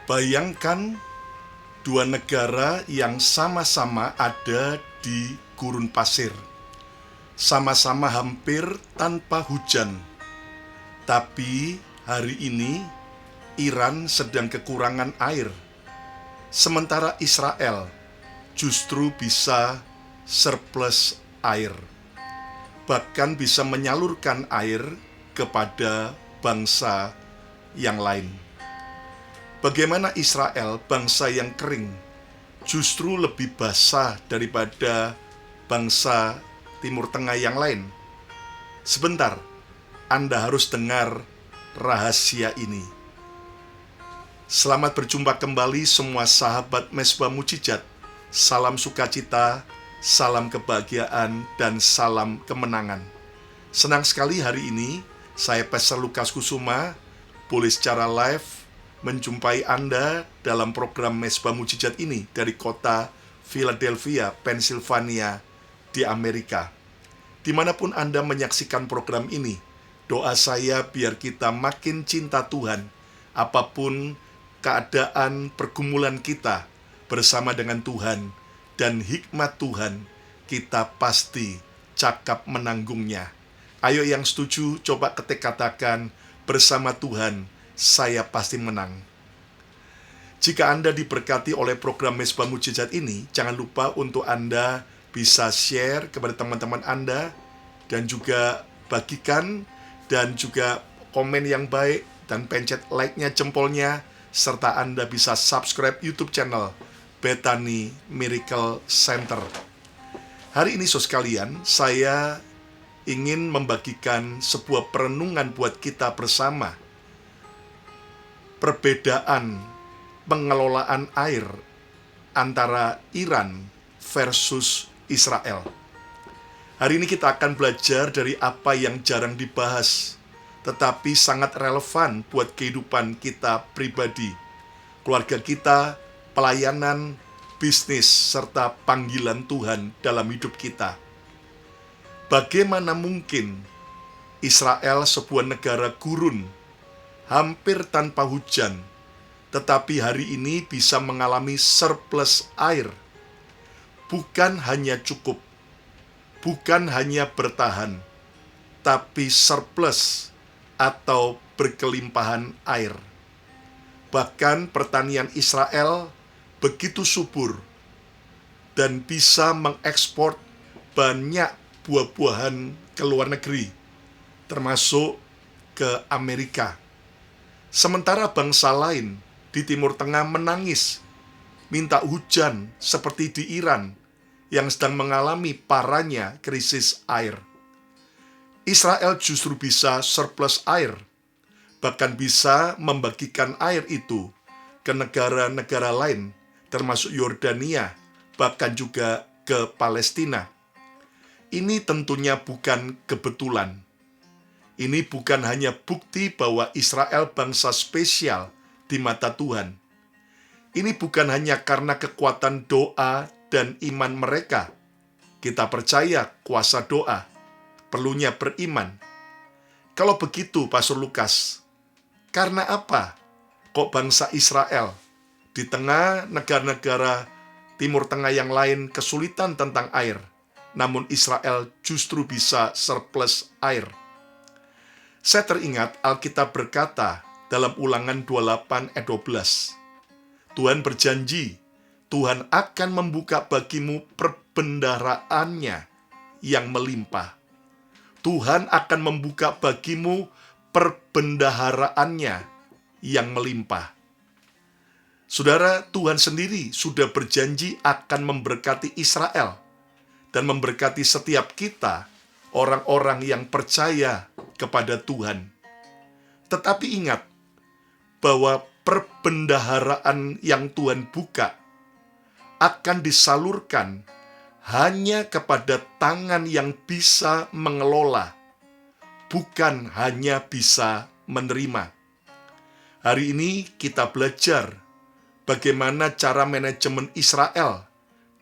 Bayangkan dua negara yang sama-sama ada di gurun pasir, sama-sama hampir tanpa hujan. Tapi hari ini Iran sedang kekurangan air, sementara Israel justru bisa surplus air, bahkan bisa menyalurkan air kepada bangsa yang lain. Bagaimana Israel, bangsa yang kering, justru lebih basah daripada bangsa Timur Tengah yang lain? Sebentar, Anda harus dengar rahasia ini. Selamat berjumpa kembali semua sahabat Mesbah Mujizat. Salam sukacita, salam kebahagiaan, dan salam kemenangan. Senang sekali hari ini saya Pastor Lukas Kusuma boleh secara live menjumpai Anda dalam program Mesbah Mujizat ini dari kota Philadelphia, Pennsylvania di Amerika. Dimanapun Anda menyaksikan program ini, doa saya biar kita makin cinta Tuhan, apapun keadaan pergumulan kita bersama dengan Tuhan dan hikmat Tuhan, kita pasti cakap menanggungnya. Ayo yang setuju, coba ketik katakan, bersama Tuhan, saya pasti menang. Jika Anda diberkati oleh program Mesbah Mujizat ini, jangan lupa untuk Anda bisa share kepada teman-teman Anda, dan juga bagikan, dan juga komen yang baik, dan pencet like-nya, jempolnya, serta Anda bisa subscribe YouTube channel Bethany Miracle Center. Hari ini saudara sekalian, saya ingin membagikan sebuah perenungan buat kita bersama. Perbedaan pengelolaan air antara Iran versus Israel. Hari ini kita akan belajar dari apa yang jarang dibahas, tetapi sangat relevan buat kehidupan kita pribadi, keluarga kita, pelayanan, bisnis, serta panggilan Tuhan dalam hidup kita. Bagaimana mungkin Israel, sebuah negara gurun, hampir tanpa hujan, tetapi hari ini bisa mengalami surplus air. Bukan hanya cukup, bukan hanya bertahan, tapi surplus atau berkelimpahan air. Bahkan pertanian Israel begitu subur dan bisa mengekspor banyak buah-buahan ke luar negeri, termasuk ke Amerika. Sementara bangsa lain di Timur Tengah menangis, minta hujan seperti di Iran yang sedang mengalami parahnya krisis air. Israel justru bisa surplus air, bahkan bisa membagikan air itu ke negara-negara lain, termasuk Yordania, bahkan juga ke Palestina. Ini tentunya bukan kebetulan. Ini bukan hanya bukti bahwa Israel bangsa spesial di mata Tuhan. Ini bukan hanya karena kekuatan doa dan iman mereka. Kita percaya kuasa doa, perlunya beriman. Kalau begitu, Pastor Lukas, karena apa kok bangsa Israel di tengah negara-negara Timur Tengah yang lain kesulitan tentang air, namun Israel justru bisa surplus air? Saya teringat Alkitab berkata dalam Ulangan 28 ayat 12, Tuhan berjanji, Tuhan akan membuka bagimu perbendaharaannya yang melimpah. Tuhan akan membuka bagimu perbendaharaannya yang melimpah. Saudara, Tuhan sendiri sudah berjanji akan memberkati Israel dan memberkati setiap kita, orang-orang yang percaya kepada Tuhan. Tetapi ingat bahwa perbendaharaan yang Tuhan buka akan disalurkan hanya kepada tangan yang bisa mengelola, bukan hanya bisa menerima. Hari ini kita belajar bagaimana cara manajemen Israel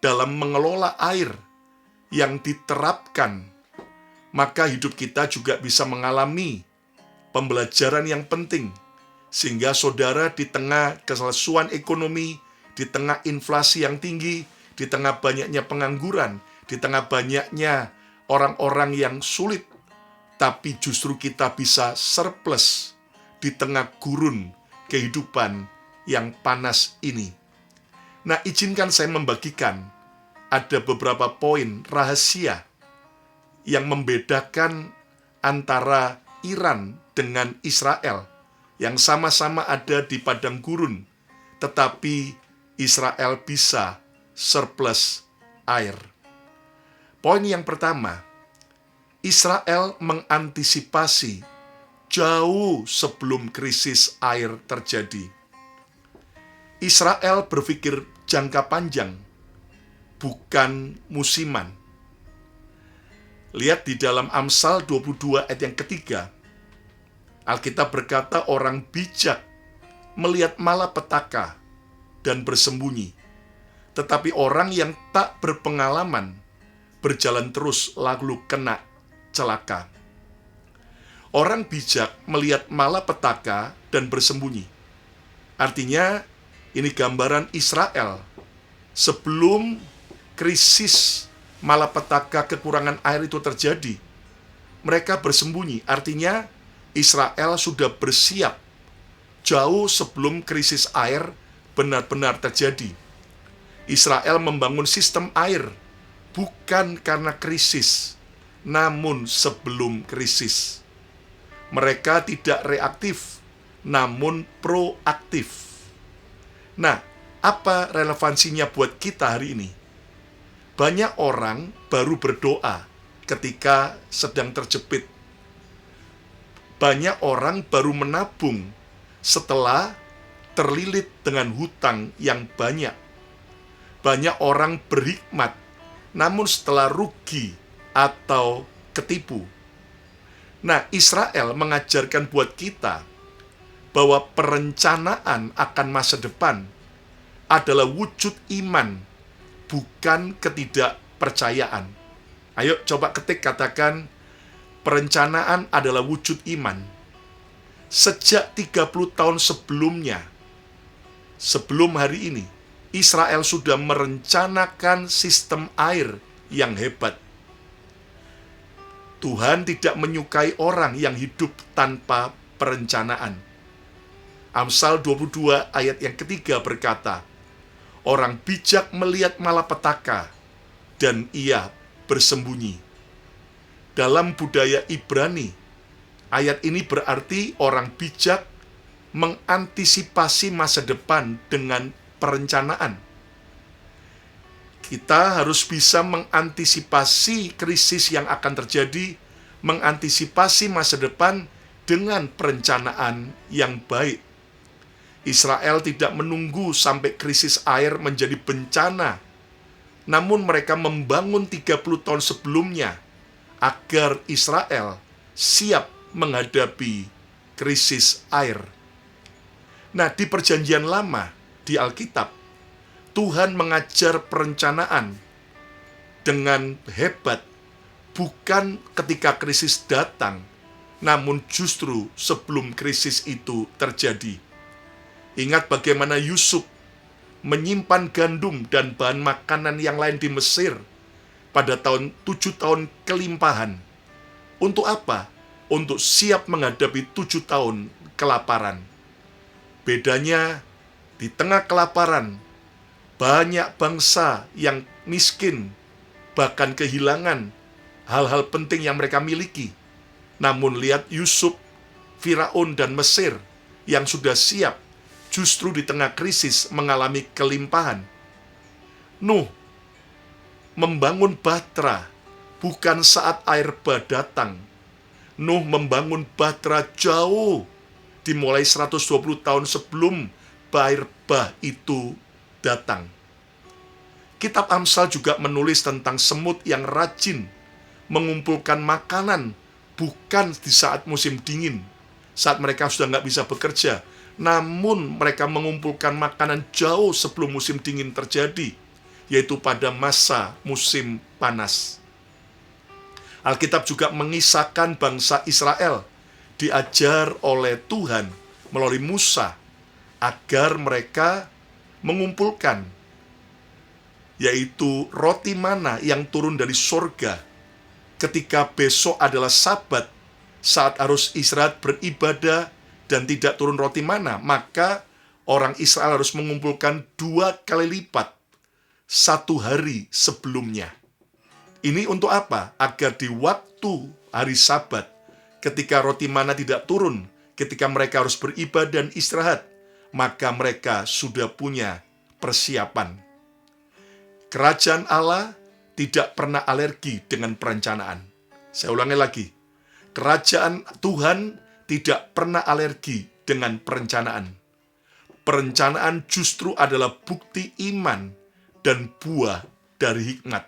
dalam mengelola air yang diterapkan. Maka hidup kita juga bisa mengalami pembelajaran yang penting, Sehingga saudara di tengah kelesuan ekonomi, di tengah inflasi yang tinggi, di tengah banyaknya pengangguran, di tengah banyaknya orang-orang yang sulit, tapi justru kita bisa surplus di tengah gurun kehidupan yang panas ini. Nah, izinkan saya membagikan ada beberapa poin rahasia yang membedakan antara Iran dengan Israel yang sama-sama ada di padang gurun, tetapi Israel bisa surplus air. Poin yang pertama, Israel mengantisipasi jauh sebelum krisis air terjadi. Israel berpikir jangka panjang, bukan musiman. Lihat di dalam Amsal 22 ayat yang ketiga. Alkitab berkata orang bijak melihat malapetaka dan bersembunyi. Tetapi orang yang tak berpengalaman berjalan terus lalu kena celaka. Orang bijak melihat malapetaka dan bersembunyi. Artinya ini gambaran Israel sebelum krisis malapetaka kekurangan air itu terjadi. Mereka bersembunyi, artinya Israel sudah bersiap jauh sebelum krisis air benar-benar terjadi. Israel membangun sistem air bukan karena krisis, namun sebelum krisis. Mereka tidak reaktif, namun proaktif. Nah, apa relevansinya buat kita hari ini? Banyak orang baru berdoa ketika sedang terjepit. Banyak orang baru menabung setelah terlilit dengan hutang yang banyak. Banyak orang berhikmat, namun setelah rugi atau ketipu. Nah, Israel mengajarkan buat kita bahwa perencanaan akan masa depan adalah wujud iman, bukan ketidakpercayaan. Ayo coba ketik, katakan, perencanaan adalah wujud iman. Sejak 30 tahun sebelumnya, sebelum hari ini, Israel sudah merencanakan sistem air yang hebat. Tuhan tidak menyukai orang yang hidup tanpa perencanaan. Amsal 22 ayat yang ketiga berkata, orang bijak melihat malapetaka dan ia bersembunyi. Dalam budaya Ibrani, ayat ini berarti orang bijak mengantisipasi masa depan dengan perencanaan. Kita harus bisa mengantisipasi krisis yang akan terjadi, mengantisipasi masa depan dengan perencanaan yang baik. Israel tidak menunggu sampai krisis air menjadi bencana, namun mereka membangun 30 tahun sebelumnya agar Israel siap menghadapi krisis air. Nah, di Perjanjian Lama, di Alkitab, Tuhan mengajar perencanaan dengan hebat, bukan ketika krisis datang, namun justru sebelum krisis itu terjadi. Ingat bagaimana Yusuf menyimpan gandum dan bahan makanan yang lain di Mesir pada 7 tahun kelimpahan. Untuk apa? Untuk siap menghadapi 7 tahun kelaparan. Bedanya, di tengah kelaparan, banyak bangsa yang miskin, bahkan kehilangan hal-hal penting yang mereka miliki. Namun lihat Yusuf, Firaun, dan Mesir yang sudah siap justru di tengah krisis mengalami kelimpahan. Nuh membangun bahtera bukan saat air bah datang. Nuh membangun bahtera jauh, dimulai 120 tahun sebelum air bah itu datang. Kitab Amsal juga menulis tentang semut yang rajin mengumpulkan makanan bukan di saat musim dingin, saat mereka sudah nggak bisa bekerja, namun mereka mengumpulkan makanan jauh sebelum musim dingin terjadi, yaitu pada masa musim panas. Alkitab juga mengisahkan bangsa Israel diajar oleh Tuhan melalui Musa agar mereka mengumpulkan, yaitu roti mana yang turun dari sorga ketika besok adalah Sabat, saat harus Israel beribadah dan tidak turun roti mana, maka orang Israel harus mengumpulkan 2 kali lipat 1 hari sebelumnya. Ini untuk apa? Agar di waktu hari Sabat, ketika roti mana tidak turun, ketika mereka harus beribadah dan istirahat, maka mereka sudah punya persiapan. Kerajaan Allah tidak pernah alergi dengan perencanaan. Saya ulangi lagi. Kerajaan Tuhan tidak pernah alergi dengan perencanaan. Perencanaan justru adalah bukti iman dan buah dari hikmat.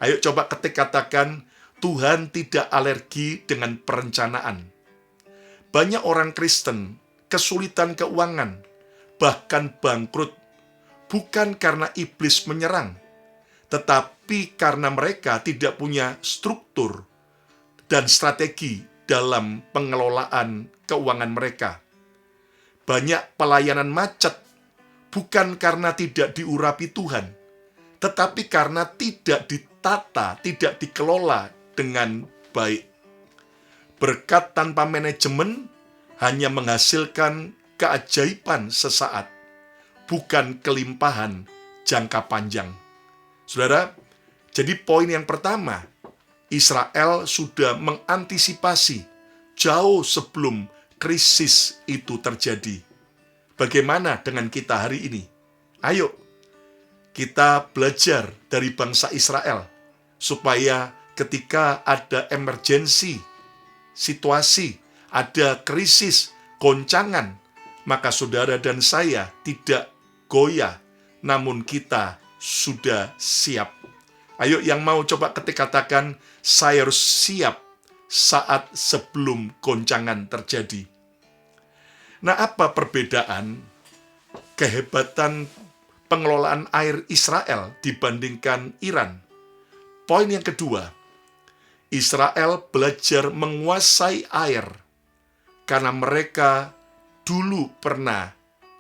Ayo coba katakan, Tuhan tidak alergi dengan perencanaan. Banyak orang Kristen kesulitan keuangan, bahkan bangkrut, bukan karena iblis menyerang, tetapi karena mereka tidak punya struktur dan strategi dalam pengelolaan keuangan mereka. Banyak pelayanan macet, bukan karena tidak diurapi Tuhan, tetapi karena tidak ditata, tidak dikelola dengan baik. Berkat tanpa manajemen hanya menghasilkan keajaiban sesaat, bukan kelimpahan jangka panjang. Saudara, jadi poin yang pertama, Israel sudah mengantisipasi jauh sebelum krisis itu terjadi. Bagaimana dengan kita hari ini? Ayo, kita belajar dari bangsa Israel, supaya ketika ada emergensi, situasi, ada krisis, goncangan, maka saudara dan saya tidak goyah, namun kita sudah siap. Ayo yang mau coba katakan, saya harus siap saat sebelum goncangan terjadi. Nah, apa perbedaan kehebatan pengelolaan air Israel dibandingkan Iran? Poin yang kedua, Israel belajar menguasai air karena mereka dulu pernah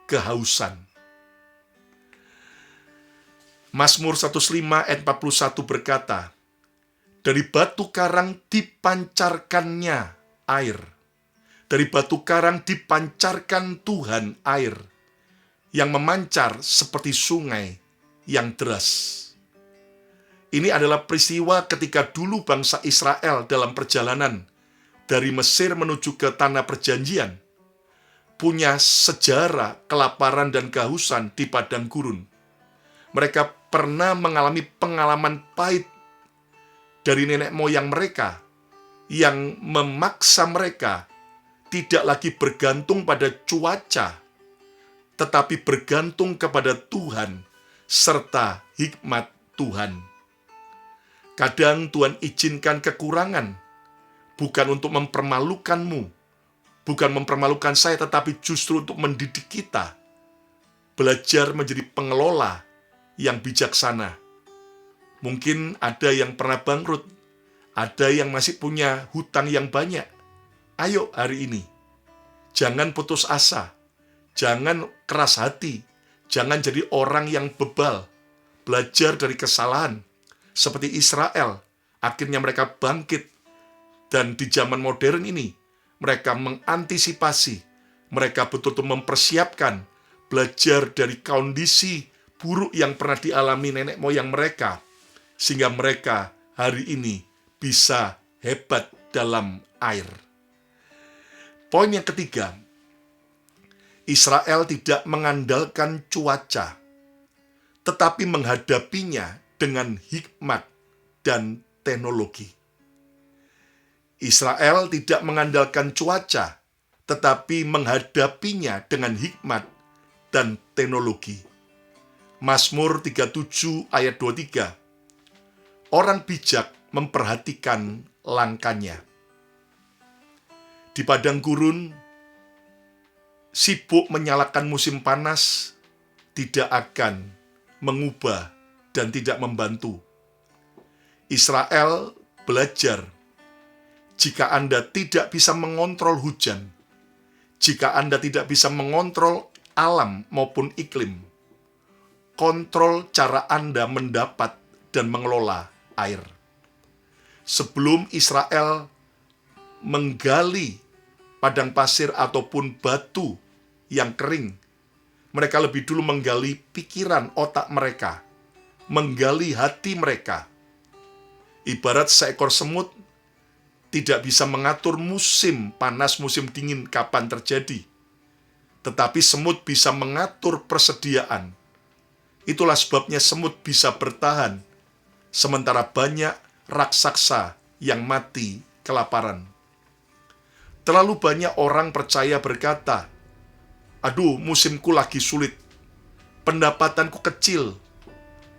kehausan. Mazmur 105 ayat 41 berkata, dari batu karang dipancarkannya air. Dari batu karang dipancarkan Tuhan air yang memancar seperti sungai yang deras. Ini adalah peristiwa ketika dulu bangsa Israel dalam perjalanan dari Mesir menuju ke tanah perjanjian punya sejarah kelaparan dan kehausan di padang gurun. Mereka pernah mengalami pengalaman pahit dari nenek moyang mereka yang memaksa mereka tidak lagi bergantung pada cuaca, tetapi bergantung kepada Tuhan serta hikmat Tuhan. Kadang Tuhan izinkan kekurangan, bukan untuk mempermalukanmu, bukan mempermalukan saya, tetapi justru untuk mendidik kita belajar menjadi pengelola yang bijaksana. Mungkin ada yang pernah bangkrut, ada yang masih punya hutang yang banyak. Ayo hari ini, jangan putus asa, jangan keras hati, jangan jadi orang yang bebal. Belajar dari kesalahan, seperti Israel, akhirnya mereka bangkit. Dan di zaman modern ini, mereka mengantisipasi, mereka betul-betul mempersiapkan, belajar dari kondisi buruk yang pernah dialami nenek moyang mereka, sehingga mereka hari ini bisa hebat dalam air. Poin yang ketiga, Israel tidak mengandalkan cuaca, tetapi menghadapinya dengan hikmat dan teknologi. Israel tidak mengandalkan cuaca, tetapi menghadapinya dengan hikmat dan teknologi. Mazmur 37 ayat 23. Orang bijak memperhatikan langkahnya. Di padang gurun, sibuk menyalakan musim panas tidak akan mengubah dan tidak membantu. Israel belajar, jika Anda tidak bisa mengontrol hujan, Jika Anda tidak bisa mengontrol alam maupun iklim, kontrol cara Anda mendapat dan mengelola air. Sebelum Israel menggali padang pasir ataupun batu yang kering, mereka lebih dulu menggali pikiran otak mereka, menggali hati mereka. Ibarat seekor semut tidak bisa mengatur musim panas, musim dingin kapan terjadi. Tetapi semut bisa mengatur persediaan. Itulah sebabnya semut bisa bertahan, sementara banyak raksasa yang mati kelaparan. Terlalu banyak orang percaya berkata, "Aduh, musimku lagi sulit, pendapatanku kecil,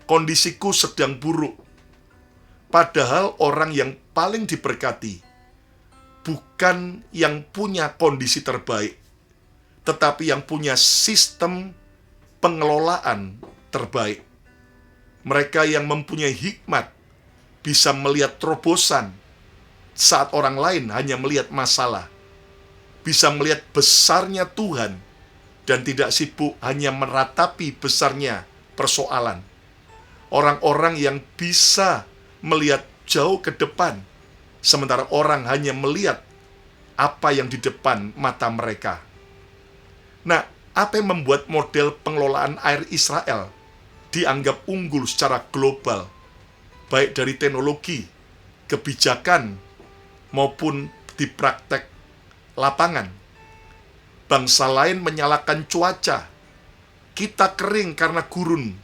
kondisiku sedang buruk." Padahal orang yang paling diberkati bukan yang punya kondisi terbaik, tetapi yang punya sistem pengelolaan terbaik. Mereka yang mempunyai hikmat bisa melihat terobosan saat orang lain hanya melihat masalah, bisa melihat besarnya Tuhan dan tidak sibuk hanya meratapi besarnya persoalan. Orang-orang yang bisa melihat jauh ke depan, sementara orang hanya melihat apa yang di depan mata mereka. Nah, apa yang membuat model pengelolaan air Israel dianggap unggul secara global, baik dari teknologi, kebijakan, maupun di praktek lapangan? Bangsa lain menyalahkan cuaca. Kita kering karena gurun.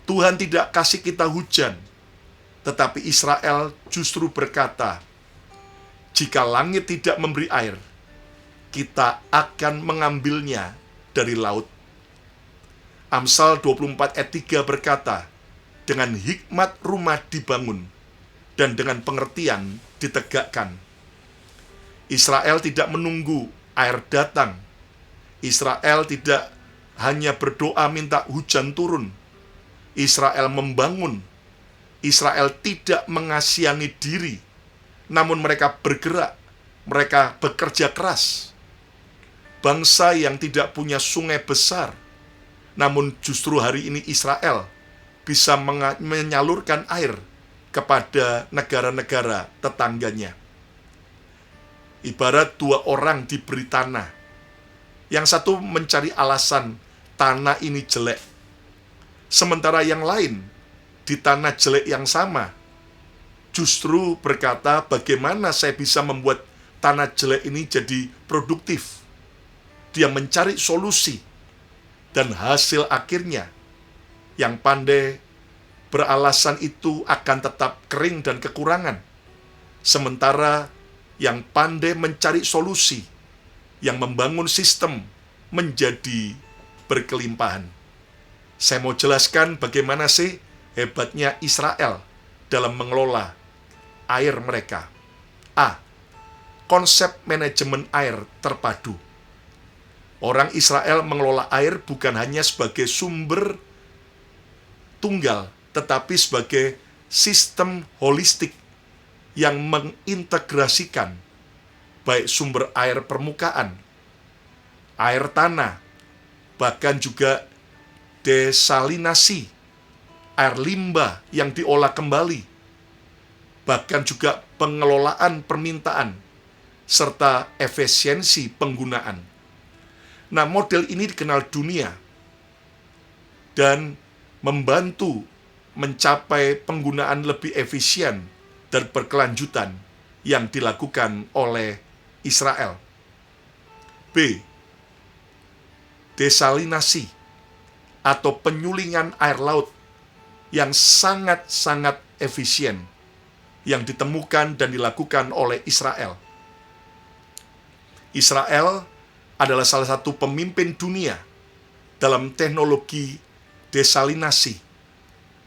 Tuhan tidak kasih kita hujan. Tetapi Israel justru berkata, jika langit tidak memberi air, kita akan mengambilnya dari laut. Amsal 24 ayat 3 berkata, dengan hikmat rumah dibangun, dan dengan pengertian ditegakkan. Israel tidak menunggu air datang. Israel tidak hanya berdoa minta hujan turun. Israel membangun. Israel tidak mengasihani diri, namun mereka bergerak, mereka bekerja keras. Bangsa yang tidak punya sungai besar, namun justru hari ini Israel bisa menyalurkan air kepada negara-negara tetangganya. Ibarat dua orang diberi tanah. Yang satu mencari alasan tanah ini jelek, sementara yang lain di tanah jelek yang sama justru berkata, bagaimana saya bisa membuat tanah jelek ini jadi produktif. Dia mencari solusi, dan hasil akhirnya yang pandai beralasan itu akan tetap kering dan kekurangan, sementara yang pandai mencari solusi, yang membangun sistem, menjadi berkelimpahan. Saya mau jelaskan bagaimana sih hebatnya Israel dalam mengelola air mereka. A. Konsep manajemen air terpadu. Orang Israel mengelola air bukan hanya sebagai sumber tunggal, tetapi sebagai sistem holistik yang mengintegrasikan baik sumber air permukaan, air tanah, bahkan juga desalinasi, air limbah yang diolah kembali, bahkan juga pengelolaan permintaan, serta efisiensi penggunaan. Nah, model ini dikenal dunia dan membantu mencapai penggunaan lebih efisien dan berkelanjutan yang dilakukan oleh Israel. B. Desalinasi atau penyulingan air laut yang sangat-sangat efisien yang ditemukan dan dilakukan oleh Israel. Israel adalah salah satu pemimpin dunia dalam teknologi desalinasi,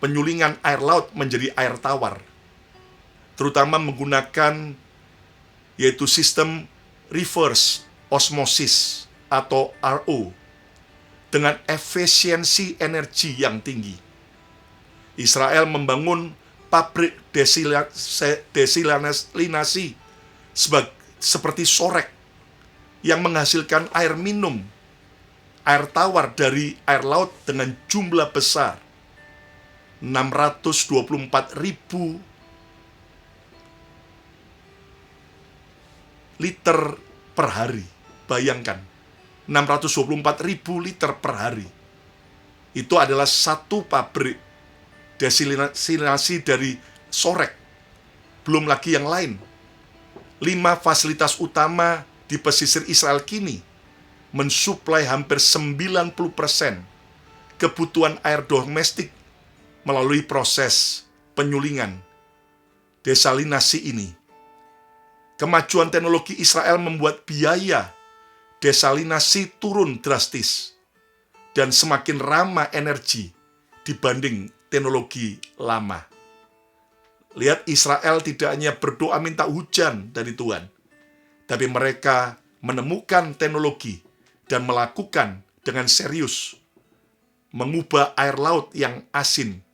penyulingan air laut menjadi air tawar, terutama menggunakan yaitu sistem reverse osmosis atau RO dengan efisiensi energi yang tinggi. Israel membangun pabrik desalinasi seperti Sorek yang menghasilkan air minum, air tawar dari air laut dengan jumlah besar, 624.000 liter per hari. Bayangkan, 624.000 liter per hari. Itu adalah satu pabrik desalinasi dari Sorek. Belum lagi yang lain. 5 fasilitas utama di pesisir Israel kini mensuplai hampir 90% kebutuhan air domestik melalui proses penyulingan desalinasi ini. Kemajuan teknologi Israel membuat biaya desalinasi turun drastis dan semakin ramah energi dibanding teknologi lama. Lihat, Israel tidak hanya berdoa minta hujan dari Tuhan, tapi mereka menemukan teknologi dan melakukan dengan serius mengubah air laut yang asin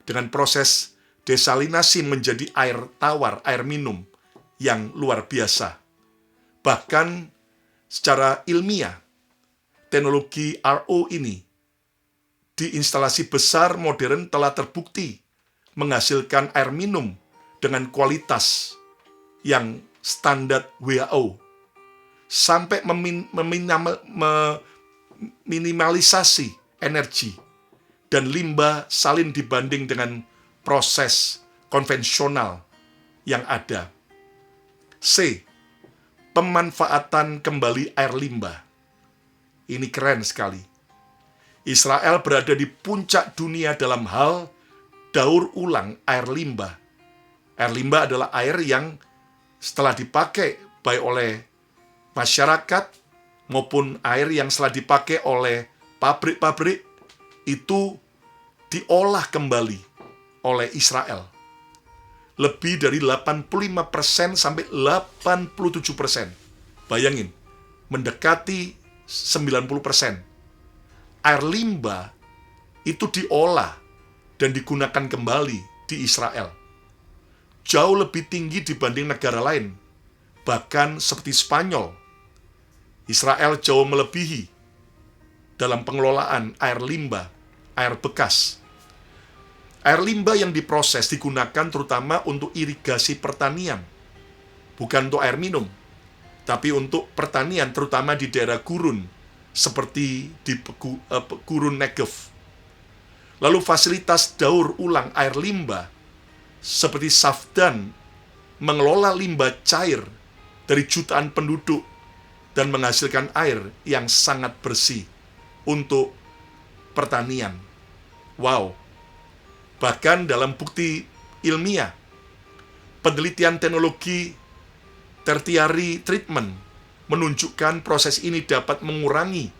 dengan proses desalinasi menjadi air tawar, air minum yang luar biasa. Bahkan secara ilmiah, teknologi RO ini di instalasi besar modern telah terbukti menghasilkan air minum dengan kualitas yang standar WHO, sampai meminimalisasi energi dan limbah salin dibanding dengan proses konvensional yang ada. C. Pemanfaatan kembali air limbah. Ini keren sekali. Israel berada di puncak dunia dalam hal daur ulang air limbah. Air limbah adalah air yang setelah dipakai baik oleh masyarakat maupun air yang setelah dipakai oleh pabrik-pabrik itu diolah kembali oleh Israel. Lebih dari 85% sampai 87%. Bayangin, mendekati 90%. Air limbah itu diolah dan digunakan kembali di Israel. Jauh lebih tinggi dibanding negara lain. Bahkan seperti Spanyol, Israel jauh melebihi dalam pengelolaan air limbah, air bekas. Air limbah yang diproses digunakan terutama untuk irigasi pertanian. Bukan untuk air minum, tapi untuk pertanian terutama di daerah gurun, seperti di gurun Negev. Lalu fasilitas daur ulang air limbah seperti Safdan mengelola limbah cair dari jutaan penduduk dan menghasilkan air yang sangat bersih untuk pertanian. Wow. Bahkan dalam bukti ilmiah, penelitian teknologi tertiary treatment menunjukkan proses ini dapat mengurangi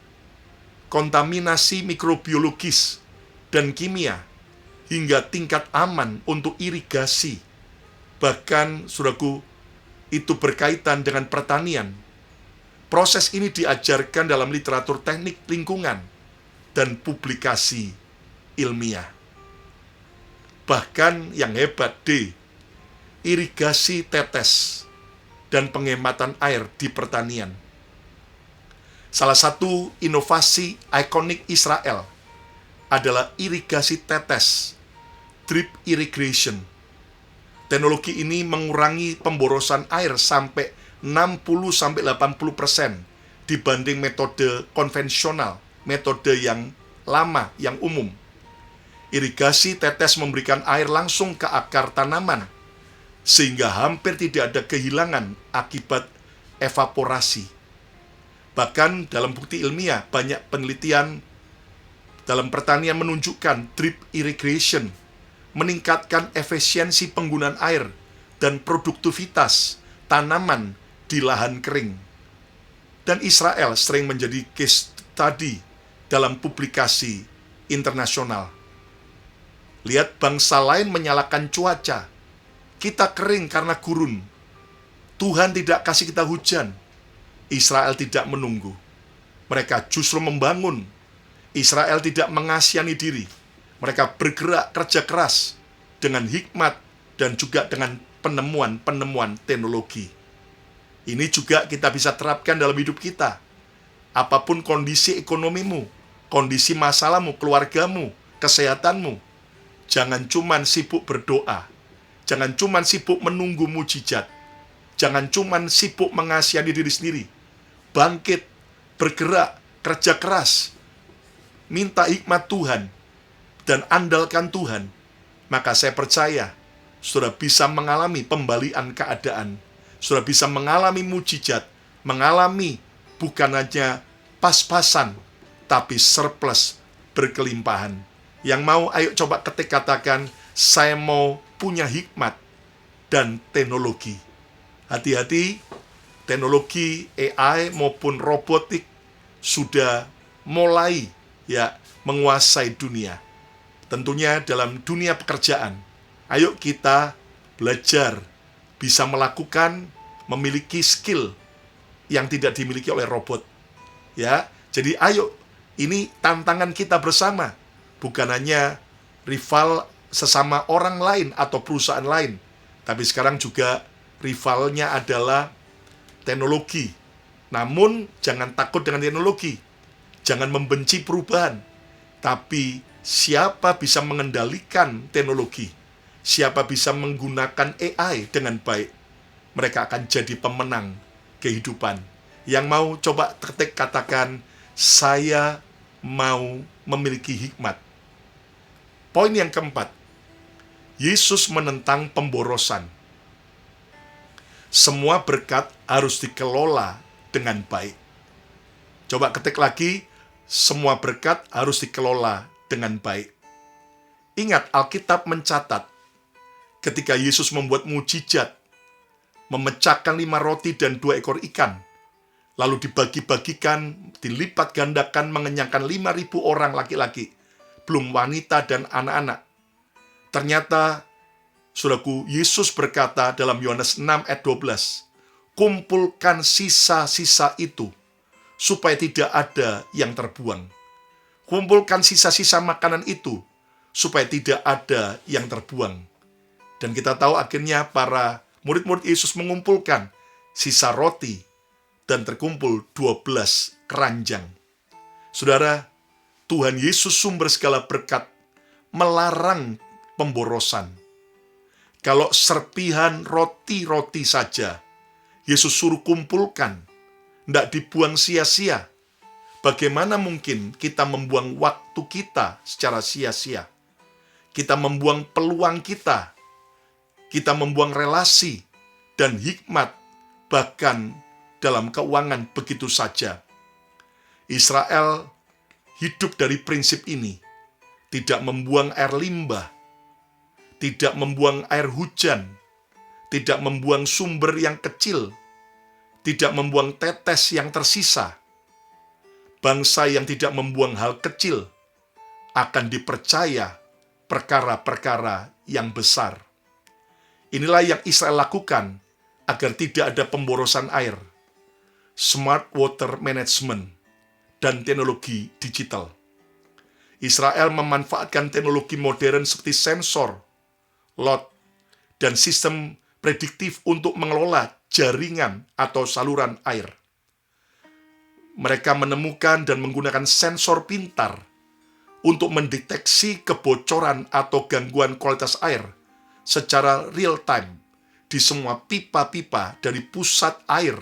kontaminasi mikrobiologis dan kimia hingga tingkat aman untuk irigasi. Bahkan, saudaraku, itu berkaitan dengan pertanian. Proses ini diajarkan dalam literatur teknik lingkungan dan publikasi ilmiah. Bahkan yang hebat, D, irigasi tetes dan penghematan air di pertanian. Salah satu inovasi ikonik Israel adalah irigasi tetes, drip irrigation. Teknologi ini mengurangi pemborosan air sampai 60-80% dibanding metode konvensional, metode yang lama, yang umum. Irigasi tetes memberikan air langsung ke akar tanaman, sehingga hampir tidak ada kehilangan akibat evaporasi. Bahkan dalam bukti ilmiah, banyak penelitian dalam pertanian menunjukkan drip irrigation meningkatkan efisiensi penggunaan air dan produktivitas tanaman di lahan kering. Dan Israel sering menjadi case study dalam publikasi internasional. Lihat, bangsa lain menyalahkan cuaca. Kita kering karena gurun. Tuhan tidak kasih kita hujan. Israel tidak menunggu. Mereka justru membangun. Israel tidak mengasihani diri. Mereka bergerak kerja keras dengan hikmat dan juga dengan penemuan-penemuan teknologi. Ini juga kita bisa terapkan dalam hidup kita. Apapun kondisi ekonomimu, kondisi masalahmu, keluargamu, kesehatanmu, jangan cuman sibuk berdoa. Jangan cuman sibuk menunggu mujizat. Jangan cuman sibuk mengasihani diri sendiri. Bangkit, bergerak, kerja keras, minta hikmat Tuhan, dan andalkan Tuhan. Maka saya percaya, saudara bisa mengalami pembalian keadaan. Saudara bisa mengalami mujizat, mengalami bukan hanya pas-pasan, tapi surplus, berkelimpahan. Yang mau, ayo coba ketik katakan, saya mau punya hikmat dan teknologi. Hati-hati, teknologi AI maupun robotik sudah mulai menguasai dunia. Tentunya dalam dunia pekerjaan. Ayo kita belajar bisa melakukan, memiliki skill yang tidak dimiliki oleh robot. Ya, jadi ayo, ini tantangan kita bersama. Bukan hanya rival sesama orang lain atau perusahaan lain, tapi sekarang juga rivalnya adalah teknologi. Namun jangan takut dengan teknologi, jangan membenci perubahan, tapi siapa bisa mengendalikan teknologi, siapa bisa menggunakan AI dengan baik, mereka akan jadi pemenang kehidupan. Yang mau coba ketik katakan, saya mau memiliki hikmat. Poin yang keempat, Yesus menentang pemborosan. Semua berkat harus dikelola dengan baik. Coba ketik lagi, semua berkat harus dikelola dengan baik. Ingat, Alkitab mencatat, ketika Yesus membuat mujizat, memecahkan 5 roti dan 2 ekor ikan, lalu dibagi-bagikan, dilipat gandakan, mengenyangkan 5.000 orang laki-laki, belum wanita dan anak-anak. Ternyata, saudaraku, Yesus berkata dalam Yohanes 6 ayat 12, kumpulkan sisa-sisa itu, supaya tidak ada yang terbuang. Kumpulkan sisa-sisa makanan itu, supaya tidak ada yang terbuang. Dan kita tahu akhirnya para murid-murid Yesus mengumpulkan sisa roti, dan terkumpul 12 keranjang. Saudara, Tuhan Yesus sumber segala berkat melarang pemborosan. Kalau serpihan roti-roti saja, Yesus suruh kumpulkan, tidak dibuang sia-sia. Bagaimana mungkin kita membuang waktu kita secara sia-sia? Kita membuang peluang kita membuang relasi dan hikmat, bahkan dalam keuangan begitu saja. Israel hidup dari prinsip ini, tidak membuang air limbah, tidak membuang air hujan, tidak membuang sumber yang kecil, tidak membuang tetes yang tersisa. Bangsa yang tidak membuang hal kecil akan dipercaya perkara-perkara yang besar. Inilah yang Israel lakukan agar tidak ada pemborosan air, smart water management, dan teknologi digital. Israel memanfaatkan teknologi modern seperti sensor, lot, dan sistem prediktif untuk mengelola jaringan atau saluran air. Mereka menemukan dan menggunakan sensor pintar untuk mendeteksi kebocoran atau gangguan kualitas air secara real time di semua pipa-pipa dari pusat air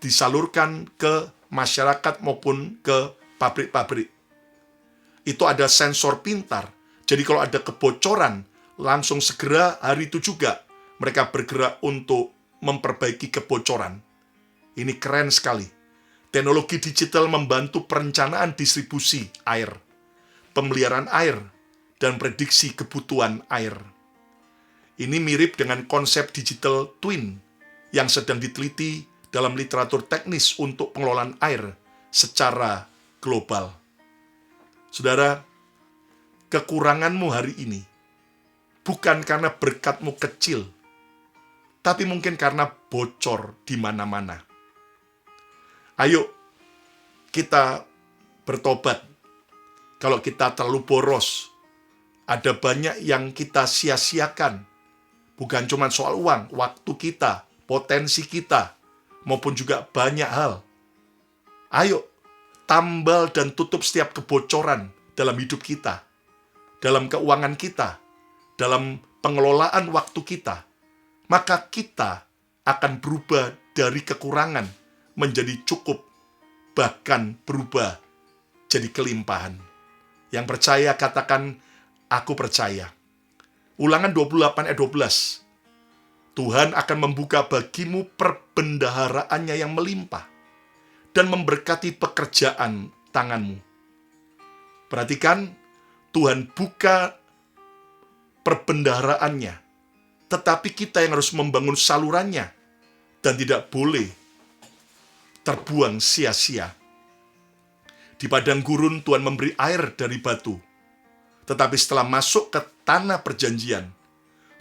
disalurkan ke masyarakat maupun ke pabrik-pabrik. Itu ada sensor pintar. Jadi kalau ada kebocoran, langsung segera hari itu juga mereka bergerak untuk memperbaiki kebocoran. Ini keren sekali. Teknologi digital membantu perencanaan distribusi air, pemeliharaan air, dan prediksi kebutuhan air. Ini mirip dengan konsep digital twin yang sedang diteliti dalam literatur teknis untuk pengelolaan air secara global. Saudara, kekuranganmu hari ini bukan karena berkatmu kecil, tapi mungkin karena bocor di mana-mana. Ayo, kita bertobat. Kalau kita terlalu boros, ada banyak yang kita sia-siakan. Bukan cuma soal uang, waktu kita, potensi kita, maupun juga banyak hal. Ayo, tambal dan tutup setiap kebocoran dalam hidup kita, dalam keuangan kita, dalam pengelolaan waktu kita. Maka kita akan berubah dari kekurangan menjadi cukup, bahkan berubah jadi kelimpahan. Yang percaya katakan, aku percaya. Ulangan 28 ayat 12. Tuhan akan membuka bagimu perbendaharaannya yang melimpah dan memberkati pekerjaan tanganmu. Perhatikan, Tuhan buka perbendaharaannya, tetapi kita yang harus membangun salurannya dan tidak boleh terbuang sia-sia. Di padang gurun Tuhan memberi air dari batu, tetapi setelah masuk ke tanah perjanjian,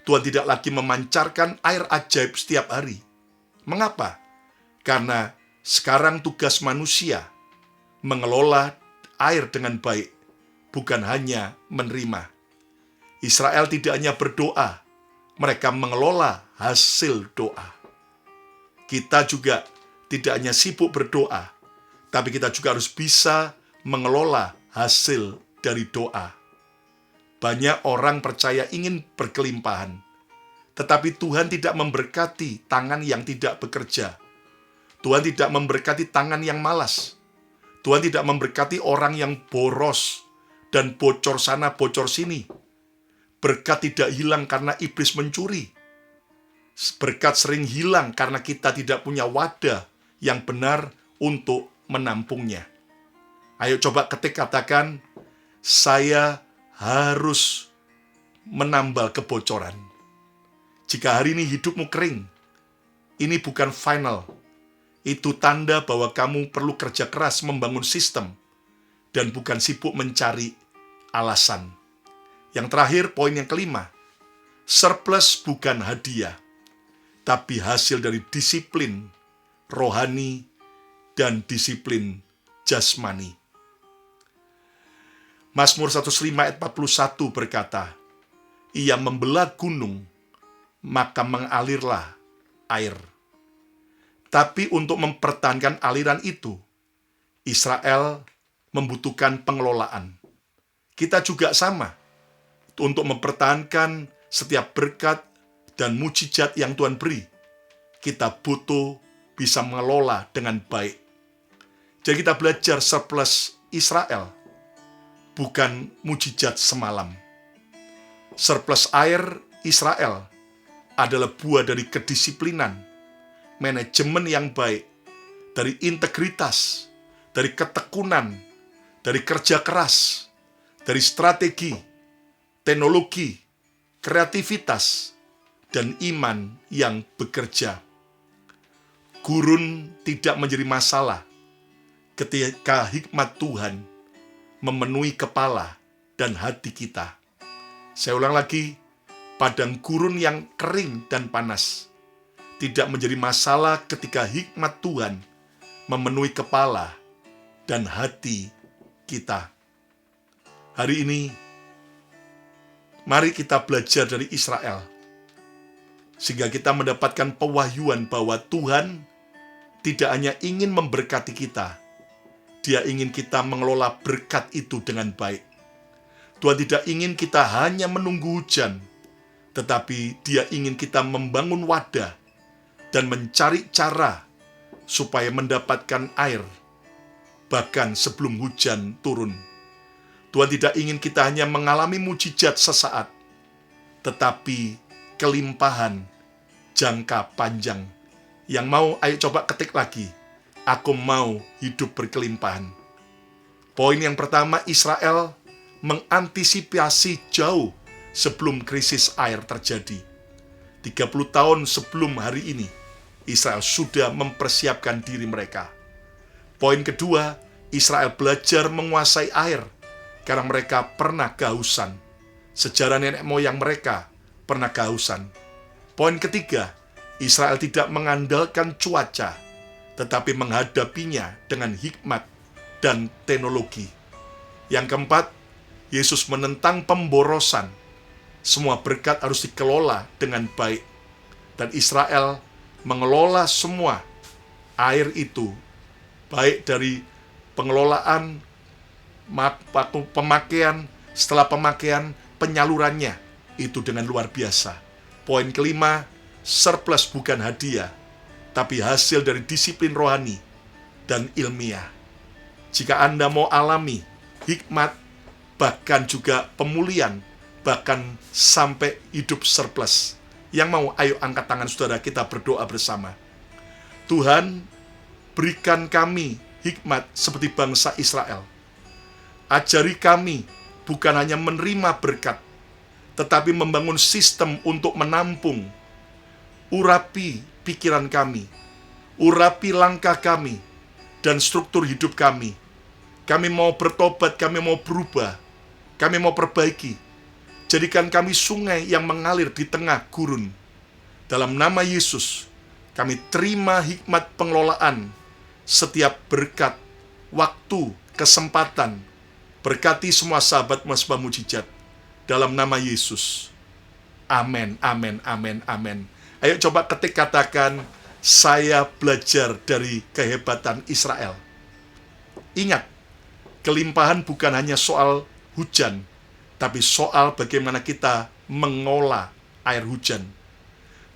Tuhan tidak lagi memancarkan air ajaib setiap hari. Mengapa? Karena sekarang tugas manusia mengelola air dengan baik, bukan hanya menerima. Israel tidak hanya berdoa, mereka mengelola hasil doa. Kita juga tidak hanya sibuk berdoa, tapi kita juga harus bisa mengelola hasil dari doa. Banyak orang percaya ingin berkelimpahan, tetapi Tuhan tidak memberkati tangan yang tidak bekerja. Tuhan tidak memberkati tangan yang malas. Tuhan tidak memberkati orang yang boros dan bocor sana bocor sini. Berkat tidak hilang karena iblis mencuri. Berkat sering hilang karena kita tidak punya wadah yang benar untuk menampungnya. Ayo coba ketik katakan, saya harus menambal kebocoran. Jika hari ini hidupmu kering, ini bukan final. Itu tanda bahwa kamu perlu kerja keras membangun sistem dan bukan sibuk mencari alasan. Yang terakhir, poin yang kelima, surplus bukan hadiah, tapi hasil dari disiplin rohani dan disiplin jasmani. Mazmur 105 ayat 41 berkata, ia membelah gunung, maka mengalirlah air. Tapi untuk mempertahankan aliran itu, Israel membutuhkan pengelolaan. Kita juga sama. Untuk mempertahankan setiap berkat dan mujizat yang Tuhan beri, kita butuh bisa mengelola dengan baik. Jadi kita belajar surplus Israel, bukan mujizat semalam. Surplus air Israel adalah buah dari kedisiplinan, manajemen yang baik, dari integritas, dari ketekunan, dari kerja keras, dari strategi, teknologi, kreativitas, dan iman yang bekerja. Gurun tidak menjadi masalah ketika hikmat Tuhan memenuhi kepala dan hati kita. Saya ulang lagi, padang gurun yang kering dan panas tidak menjadi masalah ketika hikmat Tuhan memenuhi kepala dan hati kita. Hari ini, mari kita belajar dari Israel, sehingga kita mendapatkan pewahyuan bahwa Tuhan tidak hanya ingin memberkati kita, Dia ingin kita mengelola berkat itu dengan baik. Tuhan tidak ingin kita hanya menunggu hujan, tetapi Dia ingin kita membangun wadah dan mencari cara supaya mendapatkan air, bahkan sebelum hujan turun. Tuhan tidak ingin kita hanya mengalami mujizat sesaat, tetapi kelimpahan jangka panjang. Yang mau, ayo coba ketik lagi. Aku mau hidup berkelimpahan. Poin yang pertama, Israel mengantisipasi jauh sebelum krisis air terjadi. 30 tahun sebelum hari ini, Israel sudah mempersiapkan diri mereka. Poin kedua, Israel belajar menguasai air karena mereka pernah kehausan. Sejarah nenek moyang mereka pernah kehausan. Poin ketiga, Israel tidak mengandalkan cuaca, tetapi menghadapinya dengan hikmat dan teknologi. Yang keempat, Yesus menentang pemborosan. Semua berkat harus dikelola dengan baik. Dan Israel mengelola semua air itu, baik dari pengelolaan, pemakaian, setelah pemakaian, penyalurannya, itu dengan luar biasa. Poin kelima, surplus bukan hadiah, tapi hasil dari disiplin rohani dan ilmiah. Jika Anda mau alami hikmat, bahkan juga pemulihan, bahkan sampai hidup surplus, yang mau, ayo angkat tangan saudara, kita berdoa bersama. Tuhan, berikan kami hikmat seperti bangsa Israel. Ajari kami bukan hanya menerima berkat, tetapi membangun sistem untuk menampung. Urapi pikiran kami, urapi langkah kami, dan struktur hidup kami. Kami mau bertobat, kami mau berubah, kami mau perbaiki. Jadikan kami sungai yang mengalir di tengah gurun. Dalam nama Yesus, kami terima hikmat pengelolaan setiap berkat, waktu, kesempatan. Berkati semua sahabat Mesbah Mujizat. Dalam nama Yesus. Amin, amin, amin, amin. Ayo coba ketik katakan, saya belajar dari kehebatan Israel. Ingat, kelimpahan bukan hanya soal hujan, tapi soal bagaimana kita mengolah air hujan.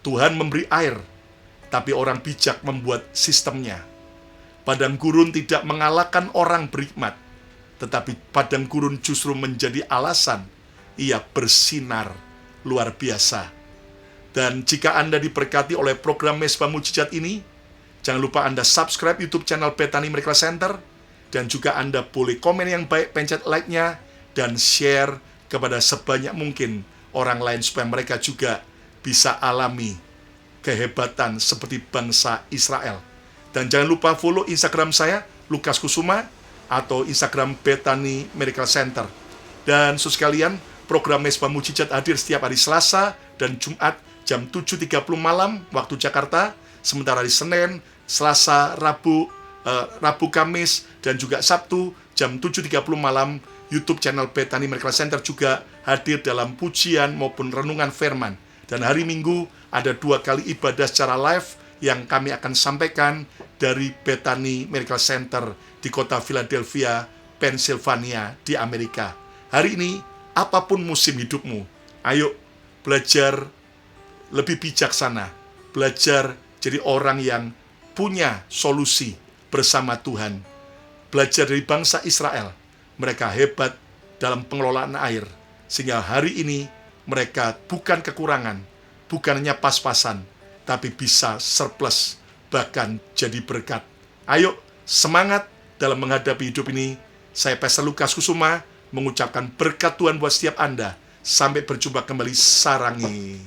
Tuhan memberi air, tapi orang bijak membuat sistemnya. Padang gurun tidak mengalahkan orang berhikmat, tetapi padang gurun justru menjadi alasan ia bersinar luar biasa. Dan jika Anda diberkati oleh program Mesbah Mujizat ini, jangan lupa Anda subscribe YouTube channel Bethany Miracle Center, dan juga Anda boleh komen yang baik, pencet like-nya, dan share kepada sebanyak mungkin orang lain supaya mereka juga bisa alami kehebatan seperti bangsa Israel. Dan jangan lupa follow Instagram saya, Lukas Kusuma, atau Instagram Bethany Miracle Center. Dan sekalian, program Mesbah Mujizat hadir setiap hari Selasa dan Jumat jam 7.30 malam waktu Jakarta, sementara hari Senin, Selasa, Rabu, Kamis, dan juga Sabtu jam 7.30 malam YouTube channel Bethany Miracle Center juga hadir dalam pujian maupun renungan firman. Dan hari Minggu ada 2 kali ibadah secara live yang kami akan sampaikan dari Bethany Miracle Center di kota Philadelphia, Pennsylvania di Amerika. Hari ini, apapun musim hidupmu, ayo belajar lebih bijaksana, belajar jadi orang yang punya solusi bersama Tuhan. Belajar dari bangsa Israel, mereka hebat dalam pengelolaan air, sehingga hari ini mereka bukan kekurangan, bukan hanya pas-pasan, tapi bisa surplus, bahkan jadi berkat. Ayo, semangat dalam menghadapi hidup ini. Saya Pastor Lukas Kusuma mengucapkan berkat Tuhan buat setiap Anda. Sampai berjumpa kembali, sarangi.